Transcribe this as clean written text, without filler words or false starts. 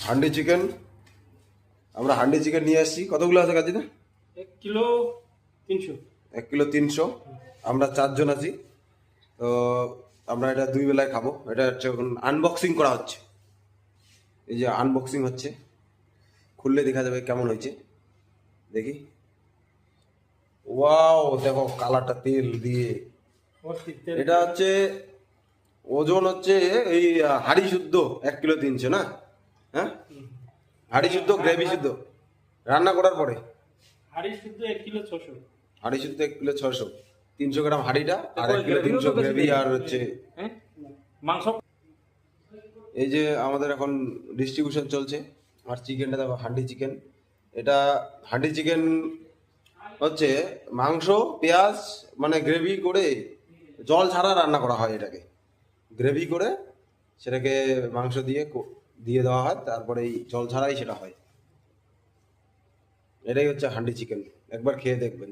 Handi chicken, আমরা handi chicken নিয়ে আসছি। কতগুলো আছে কাজী না? 1 কিলো 300। 1 কিলো 300। আমরা 4 জন আছি। তো আমরা এটা 2 বেলায় খাবো। এটা হচ্ছে এখন আনবক্সিং করা হচ্ছে। এই যে আনবক্সিং হচ্ছে, খুললে দেখা যাবে কেমন হয়েছে। দেখি। ওয়াও, দেখো কালারটা তেল দিয়ে। এটা হচ্ছে ওজন হচ্ছে এই হাড়ি শুদ্ধ 1 কিলো 300 না? হ্যাঁ, হাড়ি শুদ্ধ গ্রেভি শুদ্ধ রান্না করার পরে। হাড়ি শুদ্ধ 1 কিলো 600। হাড়ি শুদ্ধ 1 কিলো 600, 300 গ্রাম হাড়িটা আর 1 কিলো 300 গ্রেভি আর হচ্ছে। হ্যাঁ, মাংস। এই যে আমাদের এখন ডিস্ট্রিবিউশন চলছে। আর চিকেনটা দেখো, হান্ডি চিকেন। এটা হান্ডি চিকেন হচ্ছে মাংস, পেঁয়াজ মানে গ্রেভি করে, জল ছাড়া রান্না করা হয় এটাকে। গ্রেভি করে সেটাকে মাংস দিয়ে দিয়ে দেওয়া হয়, তারপরে এই জল ছাড়াই সেটা হয়। এটাই হচ্ছে হান্ডি চিকেন, একবার খেয়ে দেখবেন।